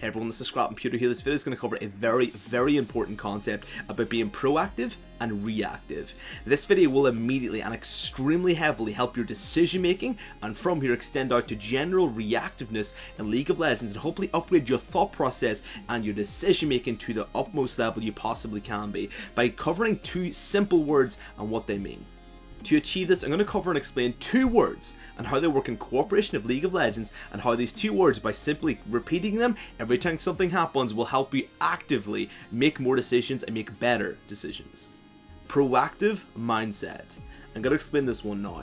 Hey everyone, this is ScrapComputer here. This video is going to cover a very important concept about being proactive and reactive. This video will immediately and extremely heavily help your decision making, and from here extend out to general reactiveness in League of Legends and hopefully upgrade your thought process and your decision making to the utmost level you possibly can be by covering two simple words and what they mean. To achieve this, I'm going to cover and explain two words and how they work in cooperation of League of Legends, and how these two words, by simply repeating them every time something happens, will help you actively make more decisions and make better decisions. Proactive mindset. I'm going to explain this one now.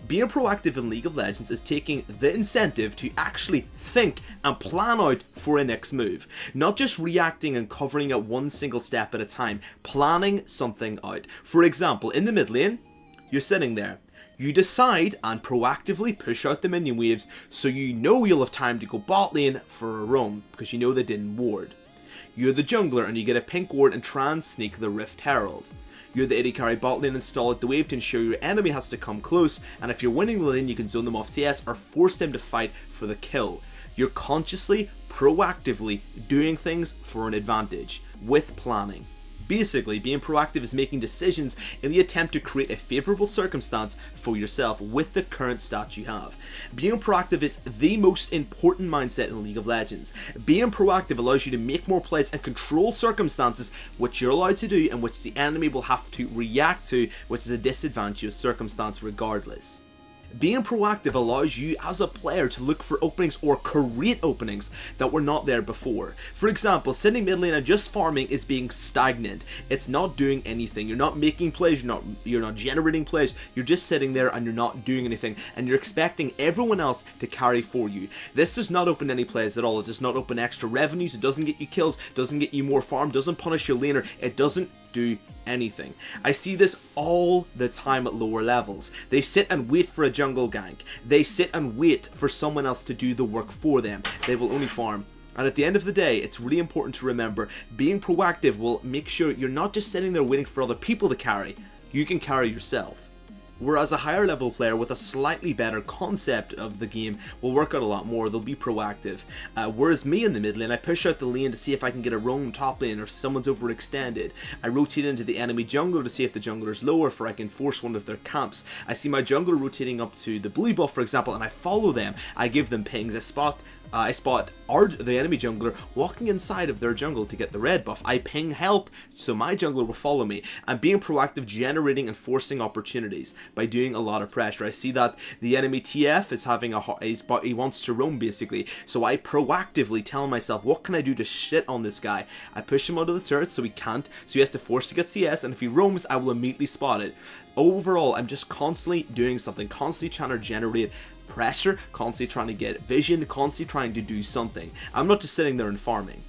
Being proactive in League of Legends is taking the incentive to actually think and plan out for a next move. Not just reacting and covering it one single step at a time, planning something out. For example, in the mid lane, you're sitting there. You decide and proactively push out the minion waves so you know you'll have time to go bot lane for a roam because you know they didn't ward. You're the jungler and you get a pink ward and try and sneak the Rift Herald. You're the AD carry bot lane and stall at the wave to ensure your enemy has to come close, and if you're winning the lane you can zone them off CS or force them to fight for the kill. You're consciously, proactively doing things for an advantage with planning. Basically, being proactive is making decisions in the attempt to create a favourable circumstance for yourself with the current stats you have. Being proactive is the most important mindset in League of Legends. Being proactive allows you to make more plays and control circumstances which you're allowed to do and which the enemy will have to react to, which is a disadvantageous circumstance regardless. Being proactive allows you as a player to look for openings or create openings that were not there before. For example, sitting mid lane and just farming is being stagnant. It's not doing anything. You're not making plays, you're not generating plays. You're just sitting there and you're not doing anything, and you're expecting everyone else to carry for you. This does not open any plays at all. It does not open extra revenues. It doesn't get you kills, doesn't get you more farm, doesn't punish your laner. It doesn't do anything. I see this all the time at lower levels. They sit and wait for a jungle gank. They sit and wait for someone else to do the work for them. They will only farm. And at the end of the day, it's really important to remember, being proactive will make sure you're not just sitting there waiting for other people to carry. You can carry yourself. Whereas a higher level player with a slightly better concept of the game will work out a lot more. They'll be proactive. Whereas me in the mid lane, I push out the lane to see if I can get a roam top lane or if someone's overextended. I rotate into the enemy jungler to see if the jungler's low or if I can force one of their camps. I see my jungler rotating up to the blue buff, for example, and I follow them. I give them pings. I spot the enemy jungler walking inside of their jungle to get the red buff. I ping help so my jungler will follow me. I'm being proactive, generating and forcing opportunities by doing a lot of pressure. I see that the enemy TF is having he wants to roam basically, so I proactively tell myself, what can I do to shit on this guy? I push him onto the turret so he can't, so he has to force to get CS, and if he roams I will immediately spot it. Overall, I'm just constantly doing something, constantly trying to generate pressure, constantly trying to get vision, constantly trying to do something. I'm not just sitting there and farming.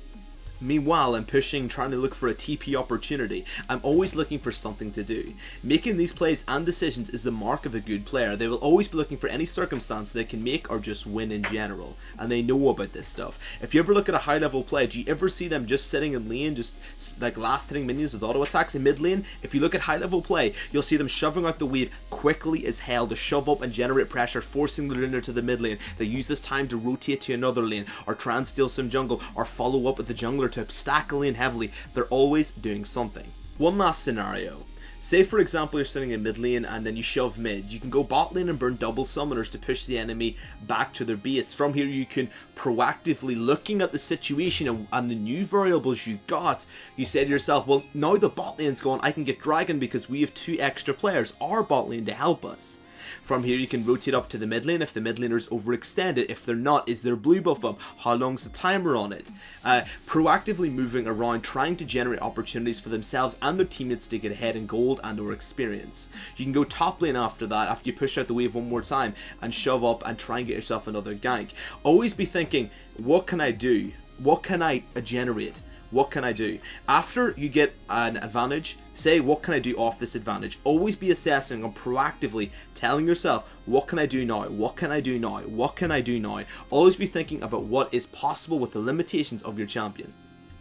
Meanwhile, I'm pushing, trying to look for a TP opportunity. I'm always looking for something to do. Making these plays and decisions is the mark of a good player. They will always be looking for any circumstance they can make or just win in general. And they know about this stuff. If you ever look at a high level play, do you ever see them just sitting in lane, just like last hitting minions with auto attacks in mid lane? If you look at high level play, you'll see them shoving out the wave quickly as hell to shove up and generate pressure, forcing the laner to the mid lane. They use this time to rotate to another lane, or try and steal some jungle, or follow up with the jungler to stack a lane heavily. They're always doing something. One last scenario. Say for example you're sitting in mid lane and then you shove mid. You can go bot lane and burn double summoners to push the enemy back to their base. From here you can proactively, looking at the situation and the new variables you got, you say to yourself, well, now the bot lane's gone, I can get dragon because we have 2 extra players, our bot lane, to help us. From here you can rotate up to the mid lane if the mid laner's overextended. If they're not, is their blue buff up? How long's the timer on it? Proactively moving around, trying to generate opportunities for themselves and their teammates to get ahead in gold and or experience. You can go top lane after that, after you push out the wave one more time and shove up and try and get yourself another gank. Always be thinking, what can I do? What can I generate? What can I do? After you get an advantage, say, what can I do off this advantage? Always be assessing and proactively telling yourself, what can I do now? What can I do now? What can I do now? Always be thinking about what is possible with the limitations of your champion.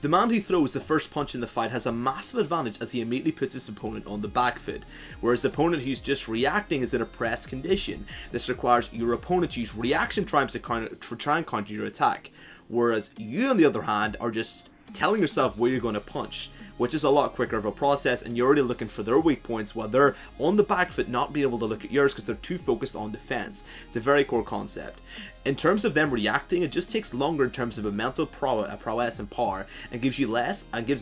The man who throws the first punch in the fight has a massive advantage as he immediately puts his opponent on the back foot, whereas the opponent who's just reacting is in a pressed condition. This requires your opponent to use reaction times to try and counter your attack. whereas you on the other hand are just telling yourself where you're going to punch, which is a lot quicker of a process, and you're already looking for their weak points while they're on the back foot not being able to look at yours because they're too focused on defense. It's a very core concept. In terms of them reacting, it just takes longer in terms of a mental prowess and power, and gives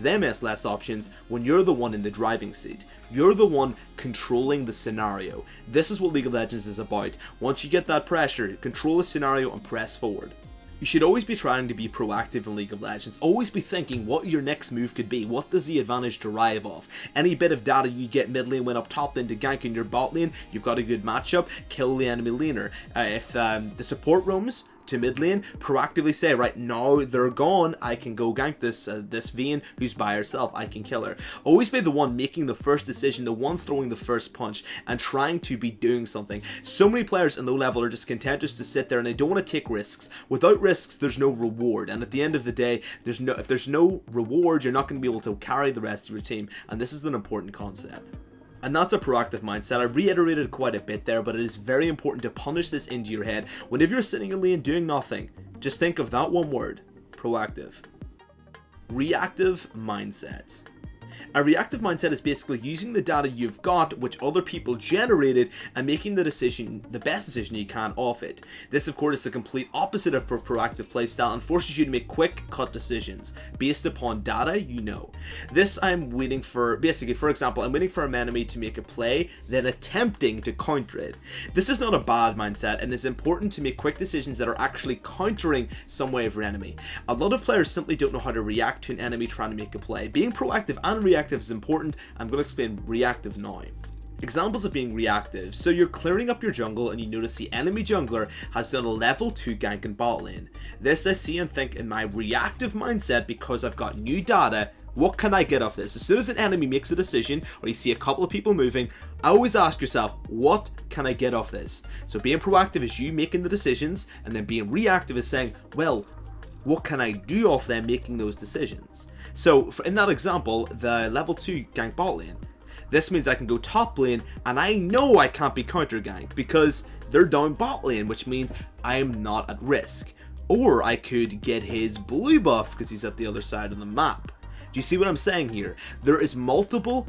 them less options when you're the one in the driving seat. You're the one controlling the scenario. This is what League of Legends is about. Once you get that pressure, control the scenario and press forward. You should always be trying to be proactive in League of Legends. Always be thinking what your next move could be. What does the advantage derive off? Any bit of data you get mid lane, went up top lane to gank in your bot lane, you've got a good matchup, kill the enemy laner. If the support roams to mid lane, proactively say, right now they're gone, I can go gank this Vayne who's by herself, I can kill her. Always be the one making the first decision, the one throwing the first punch, and trying to be doing something. So many players in low level are just content just to sit there and they don't want to take risks. Without risks, there's no reward, and at the end of the day, if there's no reward, you're not going to be able to carry the rest of your team, and this is an important concept. And that's a proactive mindset. I reiterated quite a bit there, but it is very important to punish this into your head. Whenever you're sitting in lane doing nothing, just think of that one word: proactive. Reactive mindset. A reactive mindset is basically using the data you've got, which other people generated, and making the best decision you can off it. This, of course, is the complete opposite of proactive playstyle and forces you to make quick cut decisions based upon data you know. This I'm waiting for, basically, for example, I'm waiting for an enemy to make a play, then attempting to counter it. This is not a bad mindset, and it's important to make quick decisions that are actually countering some way of your enemy. A lot of players simply don't know how to react to an enemy trying to make a play. Being proactive and reactive is important. I'm going to explain reactive now. Examples of being reactive. So you're clearing up your jungle and you notice the enemy jungler has done a level 2 gank in bot lane. This I see and think in my reactive mindset because I've got new data. What can I get off this? As soon as an enemy makes a decision or you see a couple of people moving, I always ask yourself, what can I get off this? So being proactive is you making the decisions, and then being reactive is saying, well, what can I do off them making those decisions? So in that example, the level 2 gank bot lane, this means I can go top lane and I know I can't be counter ganked because they're down bot lane, which means I am not at risk. Or I could get his blue buff because he's at the other side of the map. Do you see what I'm saying here? There is multiple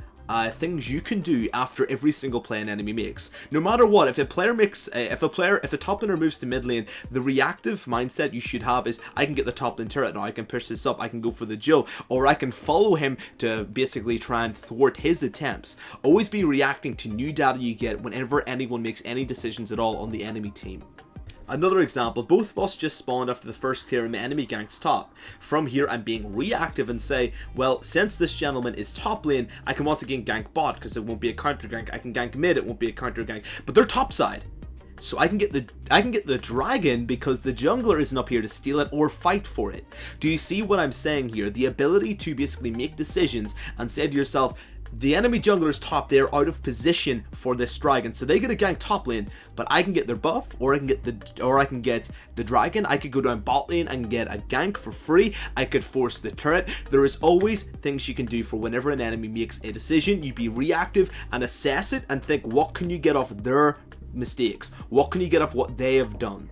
things you can do after every single play an enemy makes. No matter what, if a player makes, if a top laner moves to mid lane, the reactive mindset you should have is, I can get the top lane turret now, I can push this up, I can go for the Jill, or I can follow him to basically try and thwart his attempts. Always be reacting to new data you get whenever anyone makes any decisions at all on the enemy team. Another example, both of us just spawned after the first clear and the enemy ganks top. From here, I'm being reactive and say, well, since this gentleman is top lane, I can once again gank bot because it won't be a counter gank. I can gank mid, it won't be a counter gank, but they're top side. So I can get the dragon because the jungler isn't up here to steal it or fight for it. Do you see what I'm saying here? The ability to basically make decisions and say to yourself, the enemy jungler is top, they're out of position for this dragon, so they get a gank top lane, but I can get their buff, or I can get the dragon. I could go down bot lane and get a gank for free. I could force the turret. There is always things you can do for whenever an enemy makes a decision. You be reactive and assess it and think, what can you get off their mistakes? What can you get off what they have done?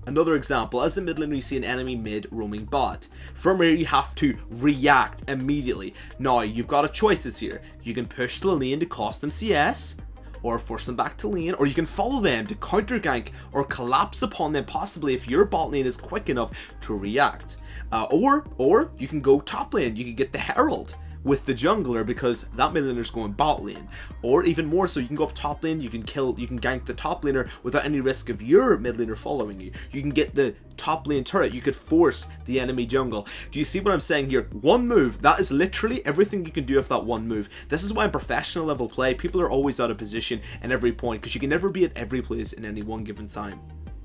Another example, as a mid laner you see an enemy mid roaming bot. From here you have to react immediately. Now you've got a choices here. You can push the lane to cost them CS, or force them back to lane, or you can follow them to counter gank or collapse upon them, possibly if your bot lane is quick enough to react. Or you can go top lane, you can get the Herald with the jungler because that mid laner's going bot lane. Or even more so, you can go up top lane, you can gank the top laner without any risk of your mid laner following you. You can get the top lane turret, you could force the enemy jungle. Do you see what I'm saying here? One move, that is literally everything you can do with that one move. This is why in professional level play, people are always out of position in every point because you can never be at every place in any one given time.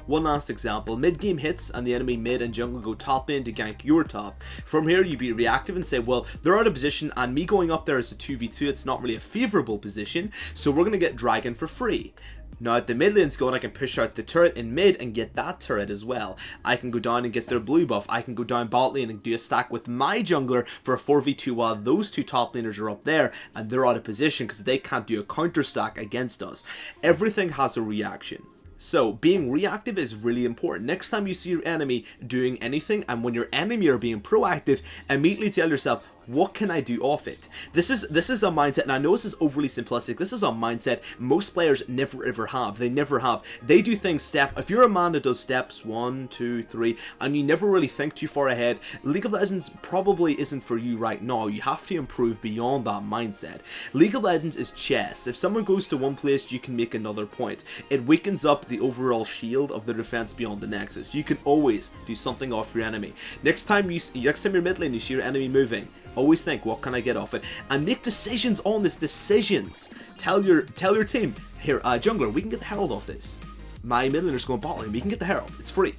One last example, mid game hits and the enemy mid and jungle go top lane to gank your top. From here you be reactive and say, well, they're out of position and me going up there as a 2v2, it's not really a favourable position, so we're going to get dragon for free. Now at the mid lane's going, I can push out the turret in mid and get that turret as well. I can go down and get their blue buff. I can go down bot lane and do a stack with my jungler for a 4v2 while those two top laners are up there and they're out of position because they can't do a counter stack against us. Everything has a reaction. So being reactive is really important. Next time you see your enemy doing anything, and when your enemy are being proactive, immediately tell yourself, what can I do off it? This is a mindset, and I know this is overly simplistic. This is a mindset most players never ever have. They never have. They do things if you're a man that does steps 1, 2, 3, and you never really think too far ahead, League of Legends probably isn't for you right now. You have to improve beyond that mindset. League of Legends is chess. If someone goes to one place, you can make another point. It weakens up the overall shield of the defense beyond the nexus. You can always do something off your enemy. Next time you're mid lane, you see your enemy moving, always think, what can I get off it? And make decisions on this. Decisions. Tell your team, here, jungler, we can get the herald off this. My mid laner's going bot lane, we can get the herald. It's free.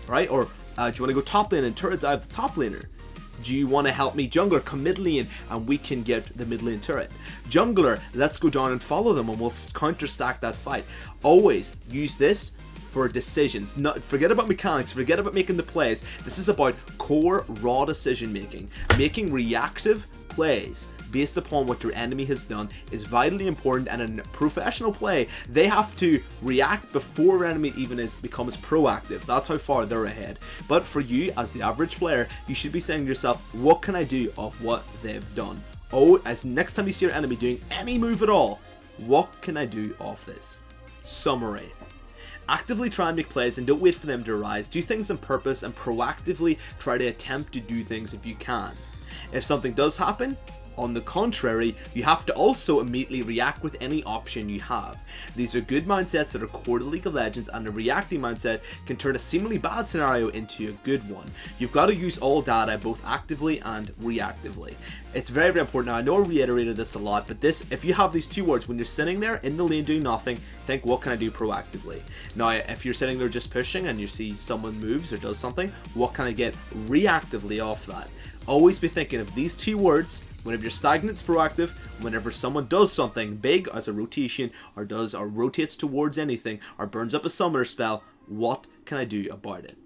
Right? Or do you want to go top lane and turret dive the top laner? Do you want to help me, jungler, come mid lane and we can get the mid lane turret? Jungler, let's go down and follow them and we'll counter stack that fight. Always use this for decisions. Forget about mechanics, forget about making the plays. This is about core raw decision making. Making reactive plays based upon what your enemy has done is vitally important, and in a professional play, they have to react before your enemy even becomes proactive. That's how far they're ahead. But for you, as the average player, you should be saying to yourself, what can I do of what they've done? Oh, as next time you see your enemy doing any move at all, what can I do off this? Summary. Actively try and make plays and don't wait for them to arise. Do things on purpose and proactively try to attempt to do things if you can. If something does happen, on the contrary, you have to also immediately react with any option you have. These are good mindsets that are core to League of Legends, and a reacting mindset can turn a seemingly bad scenario into a good one. You've got to use all data both actively and reactively. It's very, very important. Now, I know I reiterated this a lot, but if you have these two words, when you're sitting there in the lane doing nothing, think, what can I do proactively? Now, if you're sitting there just pushing and you see someone moves or does something, what can I get reactively off that? Always be thinking of these two words. Whenever you're stagnant, it's proactive. Whenever someone does something big as a rotation, or rotates towards anything, or burns up a summoner spell, what can I do about it?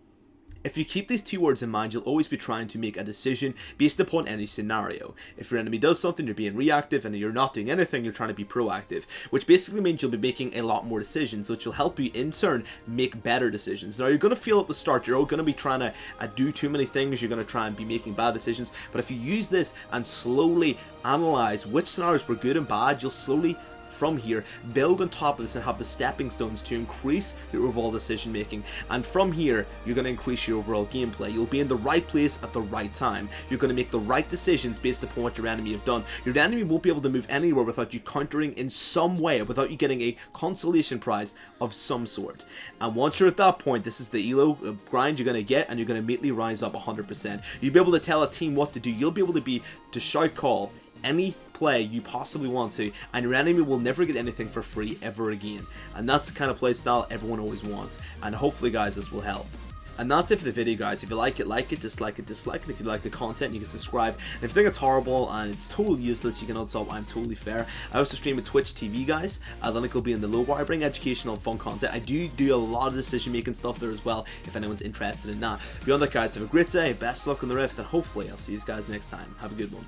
If you keep these two words in mind, you'll always be trying to make a decision based upon any scenario. If your enemy does something, you're being reactive, and you're not doing anything, you're trying to be proactive, which basically means you'll be making a lot more decisions, which will help you in turn make better decisions. Now, you're going to feel at the start, you're going to be trying to do too many things, you're going to try and be making bad decisions, but if you use this and slowly analyze which scenarios were good and bad, you'll slowly from here build on top of this and have the stepping stones to increase your overall decision making, and from here you're going to increase your overall gameplay. You'll be in the right place at the right time. You're going to make the right decisions based upon what your enemy have done. Your enemy won't be able to move anywhere without you countering in some way, without you getting a consolation prize of some sort. And once you're at that point, this is the elo grind you're going to get, and you're going to immediately rise up 100%. You'll be able to tell a team what to do. You'll be able to shout call any play you possibly want to, and your enemy will never get anything for free ever again. And that's the kind of play style everyone always wants, and hopefully guys this will help. And that's it for the video, guys. If you like it, dislike it. If you like the content, you can subscribe. And if you think it's horrible and it's totally useless, you can also, I'm totally fair. I also stream at Twitch TV, guys. The link will be in the logo. I bring educational, fun content. I do a lot of decision-making stuff there as well, if anyone's interested in that. Beyond that, guys, have a great day. Best luck on the Rift, and hopefully I'll see you guys next time. Have a good one.